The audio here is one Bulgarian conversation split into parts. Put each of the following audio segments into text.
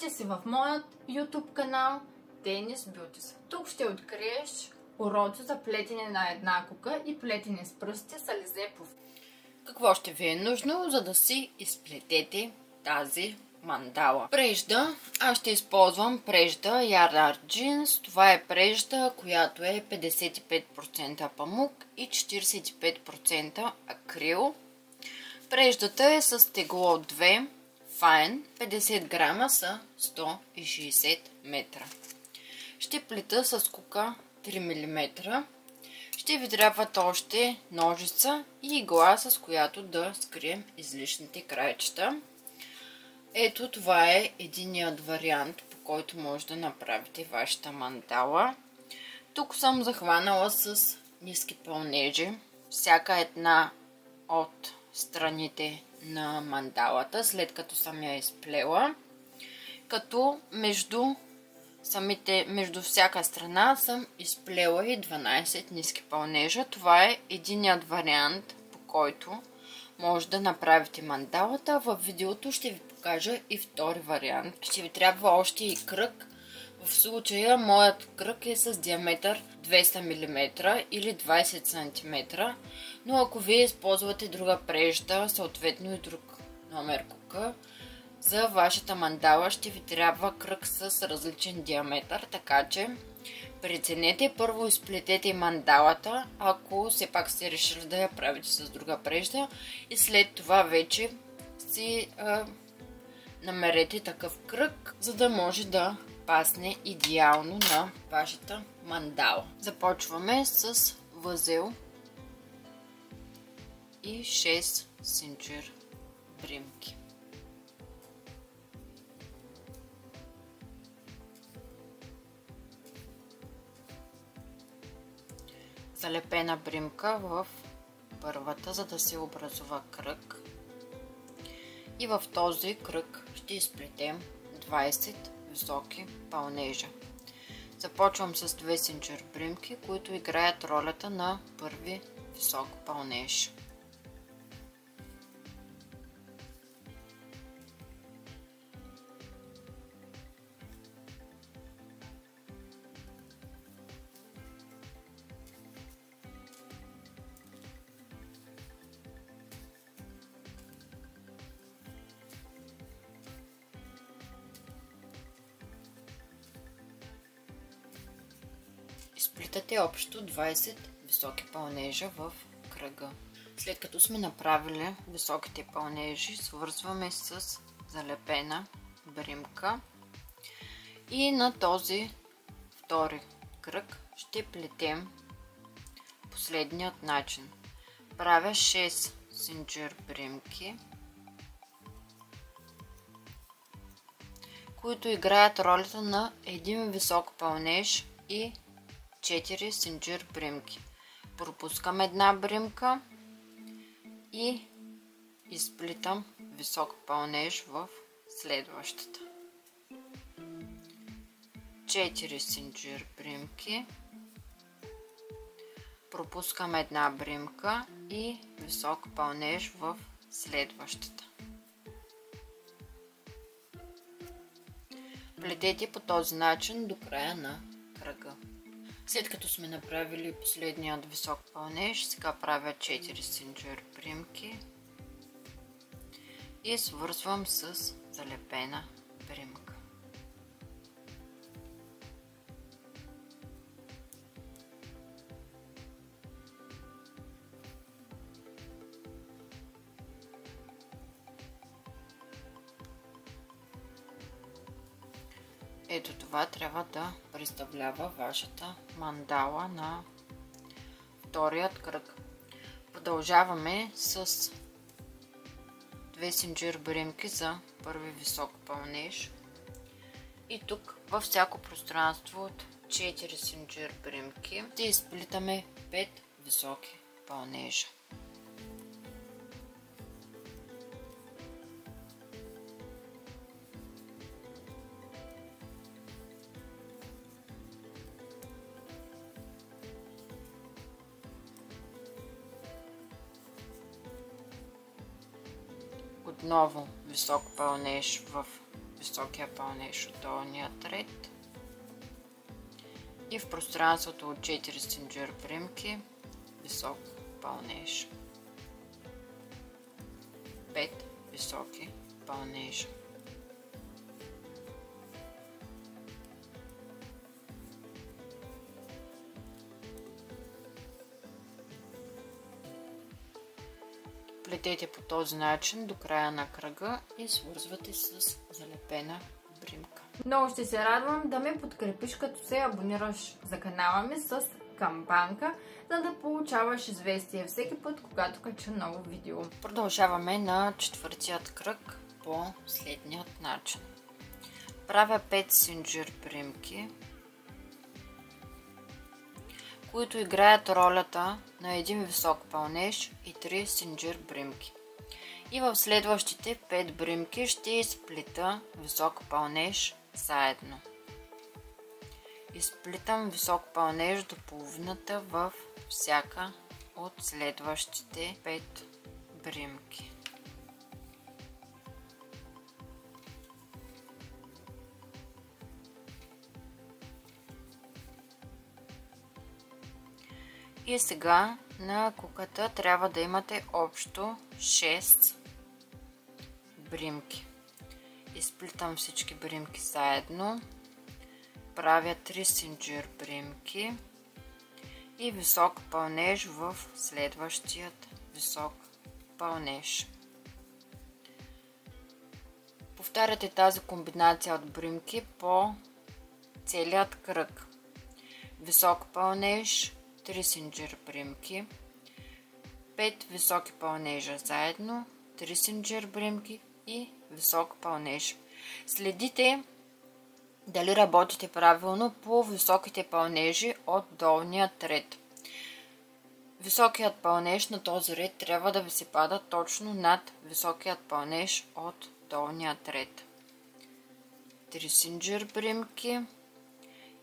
ли си в моят YouTube канал Денис Бютис. Тук ще откриеш уроци за плетене на една кука и плетене с пръсти с Ализе Пуф. Какво ще ви е нужно, за да си изплетете тази мандала? Прежда, аз ще използвам прежда Yard Art Jeans. Това е прежда, която е 55% памук и 45% акрил. Преждата е с тегло 2 Fine, 50 грама са 160 метра. Ще плета с кука 3 мм. Ще ви трябват още ножица и игла, с която да скрием излишните краища. Ето, това е единият вариант, по който може да направите вашата мандала. Тук съм захванала с ниски пълнежи всяка една от страните на мандалата, след като съм я изплела, като между всяка страна съм изплела и 12 ниски пълнежа. Това е единият вариант, по който може да направите мандалата. В видеото ще ви покажа и втори вариант. Ще ви трябва още и кръг. В случая моят кръг е с диаметър 200 мм или 20 см, но ако вие използвате друга прежда, съответно и друг номер кука, за вашата мандала ще ви трябва кръг с различен диаметър, така че преценете, първо изплетете мандалата, ако все пак сте решили да я правите с друга прежда, и след това вече си намерете такъв кръг, за да може да пасне идеално на вашата мандала. Започваме с възел и 6 синджир бримки. Залепена бримка в първата, за да се образува кръг. И в този кръг ще изплетем 20 високи пълнежа. Започвам с 2 синджир бримки, които играят ролята на първи висок пълнеж. Изплитате общо 20 високи пълнежа в кръга. След като сме направили високите пълнежи, свързваме с залепена бримка и на този втори кръг ще плетем последният начин. Правя 6 синджир бримки, които играят ролята на един висок пълнеж и 4 синджир бримки. Пропускам една бримка и изплитам висок пълнеж в следващата. 4 синджир бримки, пропускам една бримка и висок пълнеж в следващата. Плетете по този начин до края на кръга. След като сме направили последният висок пълнеж, сега правя 4 синджир бримки и свързвам с залепена бримка. Ето това трябва да представлява вашата мандала на вторият кръг. Продължаваме с 2 синджир бримки за първи висок пълнеж. И тук във всяко пространство от 4 синджир бримки ще изплитаме 5 високи пълнежа. Отново висок пълнеж в високия пълнеж от долния ред и в пространството от 4 синджир примки висок пълнеж. 5 високи пълнежа. Плетете по този начин до края на кръга и свързвате с залепена бримка. Много ще се радвам да ме подкрепиш, като се абонираш за канала ми с камбанка, за да получаваш известие всеки път, когато кача ново видео. Продължаваме на четвъртият кръг по следният начин. Правя 5 синджир примки, които играят ролята на един висок пълнеж и 3 синджир бримки. И в следващите 5 бримки ще изплита висок пълнеж заедно. Изплитам висок пълнеж до половината в всяка от следващите 5 бримки. И сега на куката трябва да имате общо 6 бримки. Изплитам всички бримки заедно. Правя 3 синджир бримки и висок пълнеж в следващият висок пълнеж. Повтаряте тази комбинация от бримки по целият кръг. Висок пълнеж, 3 синджир бримки, 5 високи пълнежа заедно, 3 синджир бримки и висок пълнеж. Следите дали работите правилно по високите пълнежи от долния ред. Високият пълнеж на този ред трябва да ви се пада точно над високият пълнеж от долния ред. 3 синджир бримки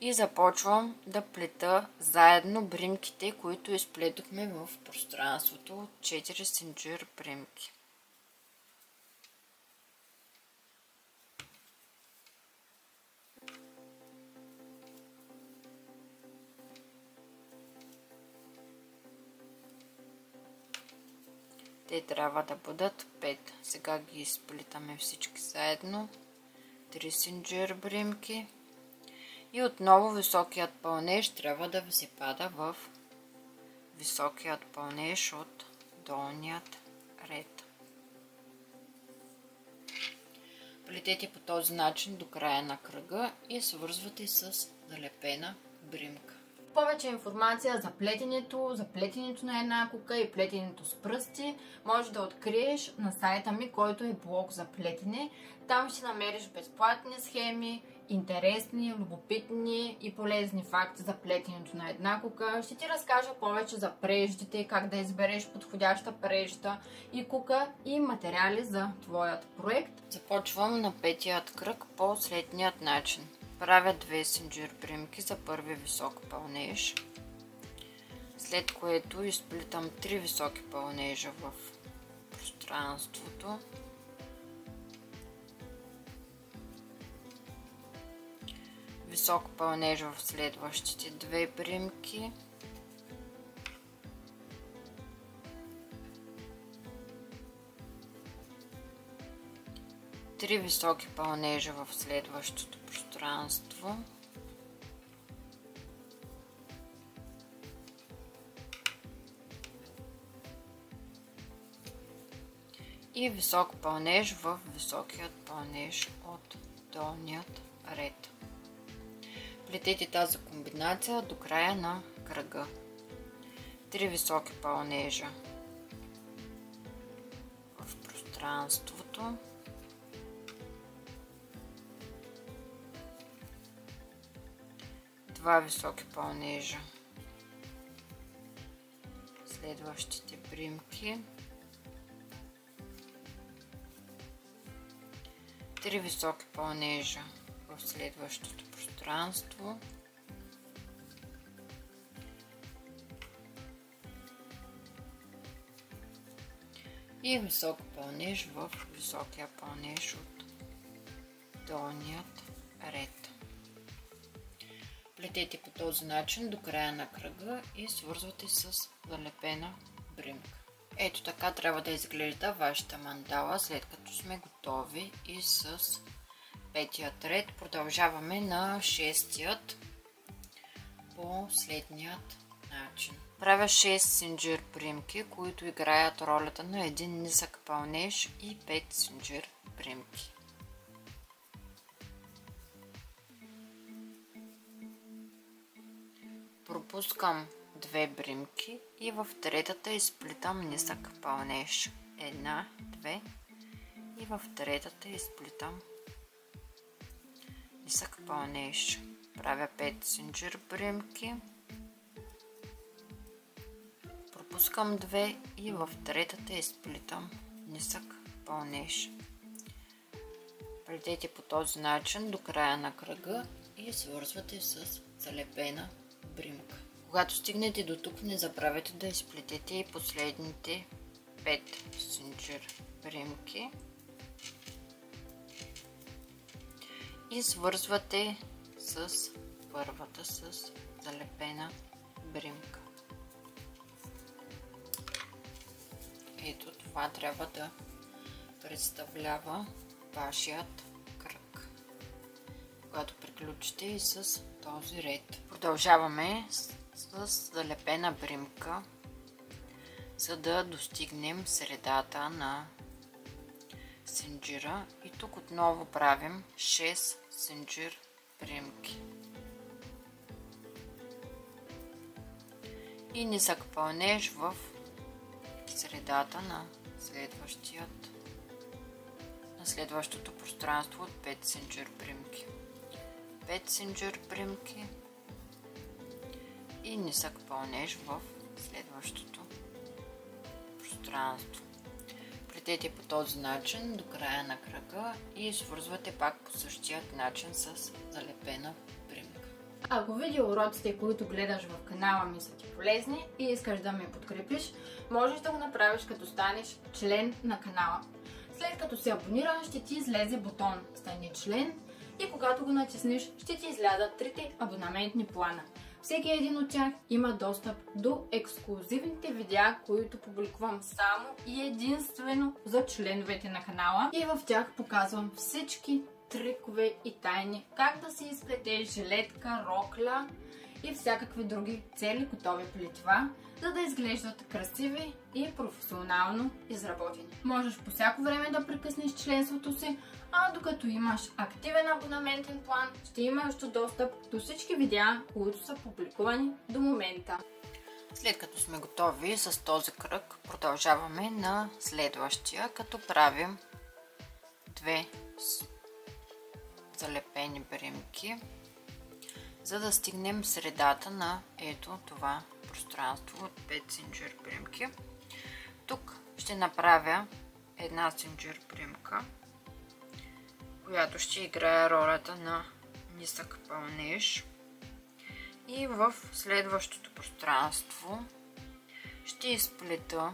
и започвам да плета заедно бримките, които изплетохме в пространството от 4 синджир бримки. Те трябва да бъдат 5. Сега ги изплитаме всички заедно. 3 синджир бримки. И отново високият пълнеж трябва да ви се пада в високият пълнеж от долният ред. Плетете по този начин до края на кръга и свързвате с залепена бримка. Повече информация за плетенето на една кука и плетенето с пръсти можеш да откриеш на сайта ми, който е блог за плетене. Там ще намериш безплатни схеми, интересни, любопитни и полезни факти за плетенето на една кука. Ще ти разкажа повече за преждите, как да избереш подходяща прежда и кука и материали за твоят проект. Започвам на петият кръг по следният начин. Правя 2 синджир бримки за първи висок пълнеж, след което изплитам 3 високи пълнежа в пространството. Висок пълнеж в следващите 2 бримки. Три високи пълнежа в следващото пространство. И висок пълнеж в високият пълнеж от долният ред. Плетете тази комбинация до края на кръга. 3 високи пълнежа в пространството. Два високи пълнежа в следващите бримки. 3 високи пълнежа в следващото пространство. И висок пълнеж в високия пълнеж от долният ред. Плетете по този начин до края на кръга и свързвате с залепена бримка. Ето така трябва да изглежда вашата мандала, след като сме готови и с петият ред. Продължаваме на шестият по следният начин. Правя 6 синджир примки, които играят ролята на един нисък пълнеж и 5 синджир примки. Пропускам 2 бримки и в третата изплитам нисък пълнеж. 1, 2 и в третата изплитам нисък пълнеж. Правя 5 синджир примки. Пропускам 2 и в третата изплитам нисък пълнеж. Плетете по този начин до края на кръга и свързвате с залепена бримка. Когато стигнете до тук, не забравяйте да изплетете и последните 5 синджир бримки и свързвате с първата с залепена бримка. Ето това трябва да представлява вашият кръг, когато приключите и с този ред. Продължаваме с залепена бримка, за да достигнем средата на синджира, и тук отново правим 6 синджир бримки и нисък пълнеж в средата на следващото пространство от 5 синджир бримки. 5 синджир бримки и нисък пълнеж в следващото пространство. Плетете по този начин до края на кръга и свързвате пак по същият начин с залепена бримка. Ако видеоуроците, които гледаш в канала ми, са ти полезни и искаш да ме подкрепиш, можеш да го направиш като станеш член на канала. След като се абонира, ще ти излезе бутон "Стани член" и когато го натиснеш, ще ти излязат 3 абонаментни плана. Всеки един от тях има достъп до ексклузивните видеа, които публикувам само и единствено за членовете на канала, и в тях показвам всички трикове и тайни, как да си изплете жилетка, рокля и всякакви други цели готови плетива, за да изглеждат красиви и професионално изработени. Можеш по всяко време да прекъснеш членството си, а докато имаш активен абонаментен план, ще имаш достъп до всички видеа, които са публикувани до момента. След като сме готови с този кръг, продължаваме на следващия, като правим 2 залепени бримки, за да стигнем средата на ето това пространство от 5 синджир бримки. Тук ще направя една синджир бримка, която ще играе ролята на нисък пълнеж, и в следващото пространство ще изплета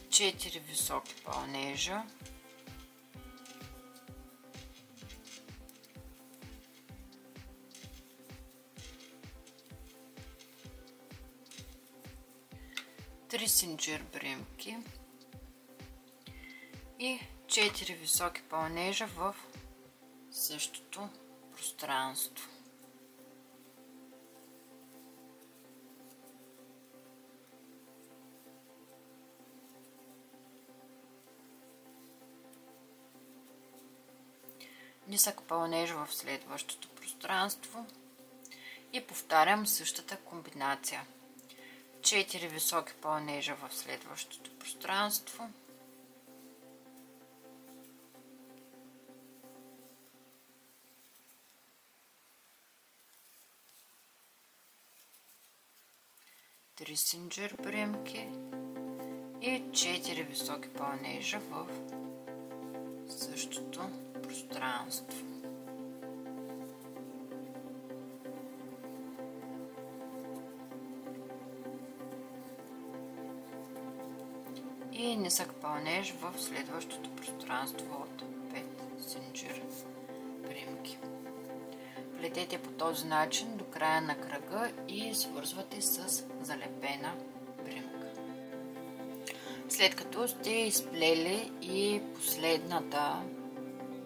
4 високи пълнежа, три синджир бримки и 4 високи пълнежа в същото пространство. Нисък пълнеж в следващото пространство и повтарям същата комбинация. 4 високи пълнежа в следващото пространство, три синджир бримки и 4 високи пълнежа в същото пространство. и нисък пълнеж в следващото пространство от 5 синджир примки. Плетете по този начин до края на кръга и свързвате с залепена примка. След като сте изплели и последната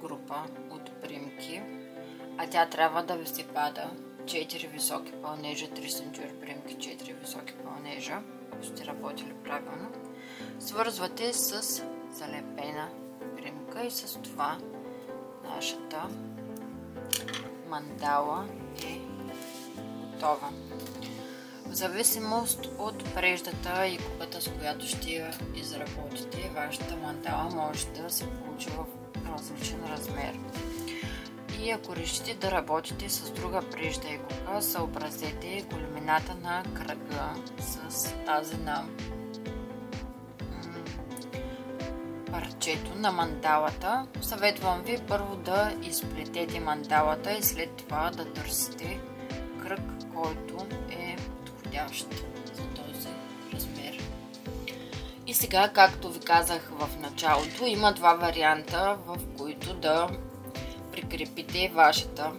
група от примки, а тя трябва да ви се пада 4 високи пълнежа, 3 синджир примки, 4 високи пълнежа, ако сте работили правилно, свързвате с залепена примка и с това нашата мандала е готова. В зависимост от преждата и купата, с която ще я изработите, вашата мандала може да се получи в различен размер. И ако решите да работите с друга прежда и кука, съобразете големината на кръга с тази на парчето на мандалата. Съветвам ви първо да изплетете мандалата и след това да търсите кръг, който е подходящ за този размер. И сега, както ви казах в началото, има два варианта, в които да прикрепите вашата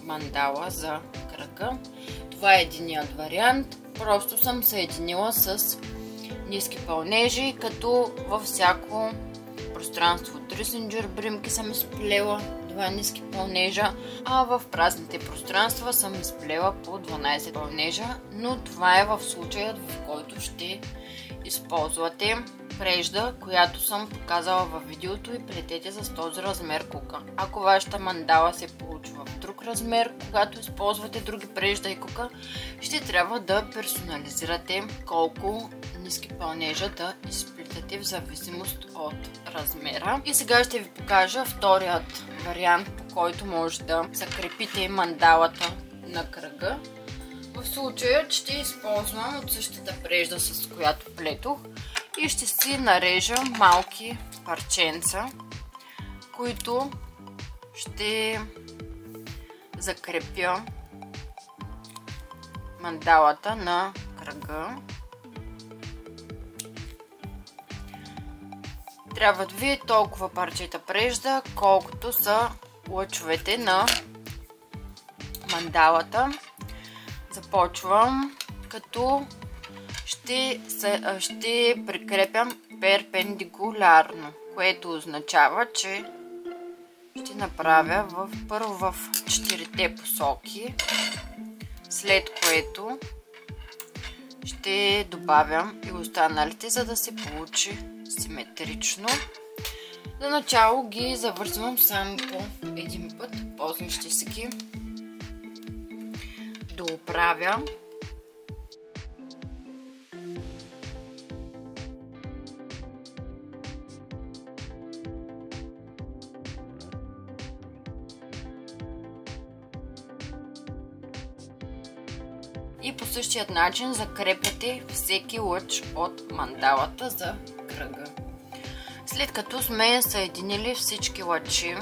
мандала за кръга. Това е единият вариант. Просто съм съединила с ниски пълнежи, като във всяко пространство 3 синджир примки съм изплела 2 ниски пълнежа, а в празните пространства съм изплела по 12 пълнежа, но това е в случаят, в който ще използвате прежда, която съм показала във видеото, и плетете с този размер кука. Ако вашата мандала се получи в друг размер, когато използвате други прежда и кука, ще трябва да персонализирате колко ниски пълнежа да изплитате в зависимост от размера. И сега ще ви покажа вторият вариант, по който може да закрепите мандалата на кръга. В случая ще използвам от същата прежда, с която плетох, и ще си нарежа малки парченца, които ще закрепя мандалата на кръга. Трябват ви толкова парчета прежда, колкото са лъчовете на мандалата. Започвам, като ще прикрепям перпендикулярно, което означава, че ще направя първо в 4-те посоки, след което ще добавям и останалите, за да се получи симетрично. За начало ги завързвам само по един път, после ще си ги дооправя. И по същия начин закрепяте всеки лъч от мандалата за кръга. След като сме съединили всички лъчи,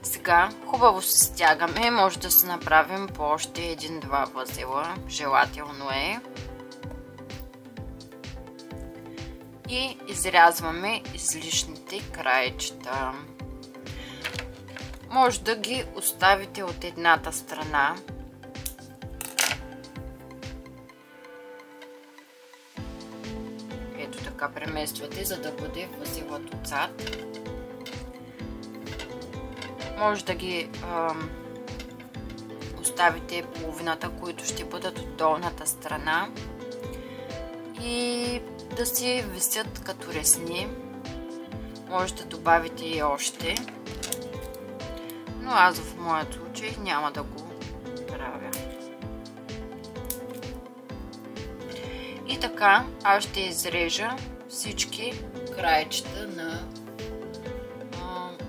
сега хубаво се стягаме. Може да се направим по още 1-2 възела, желателно е. И изрязваме излишните краечета. Може да ги оставите от едната страна. Ето така премествате, за да бъде възелът отзад. Може да ги оставите половината, които ще бъдат от долната страна, и да си висят като ресни. Може да добавите и още, но аз в моят случай няма да го правя. И така аз ще изрежа всички краечета на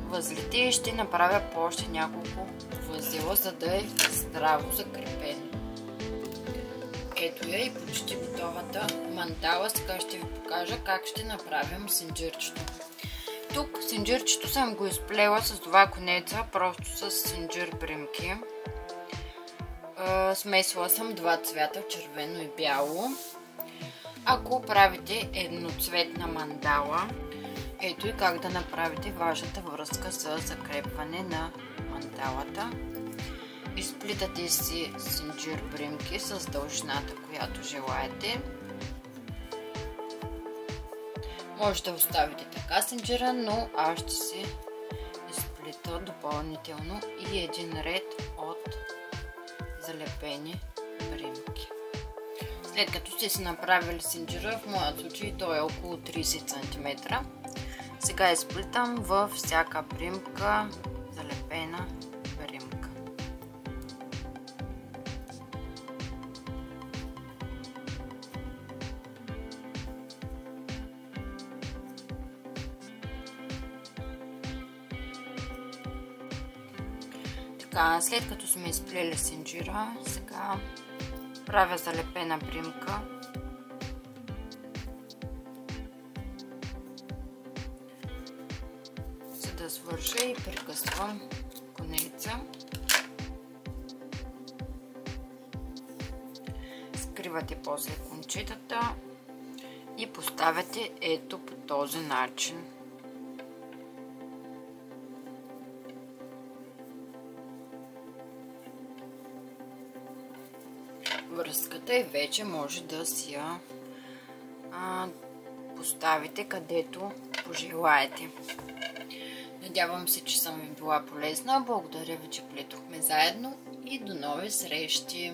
възлите и ще направя по още няколко възела, за да е здраво закрепен. Ето я и почти готовата мандала. Сега ще ви покажа как ще направим синджирчето. Тук синджирчето съм го изплела с 2 конеца, просто с синджир примки. Смесила съм 2 цвята, червено и бяло. Ако правите едноцветна мандала, ето и как да направите вашата връзка за закрепване на мандалата. Изплитате си синджир бримки с дължината, която желаете. Може да оставите така синджира, но аз ще си изплита допълнително и един ред от залепени бримки. След като сте си направили синджира, в моя случай той е около 30 см. Сега изплитам във всяка бримка залепена бримка. Така, след като сме изплели синджира, сега правя залепена бримка. За да свържа и прекъсвам конеца. Скривате после кончетата и поставяте ето по този начин. Връзката и вече може да си я поставите където пожелаете. Надявам се, че съм ви била полезна. Благодаря ви, че плетохме заедно и до нови срещи!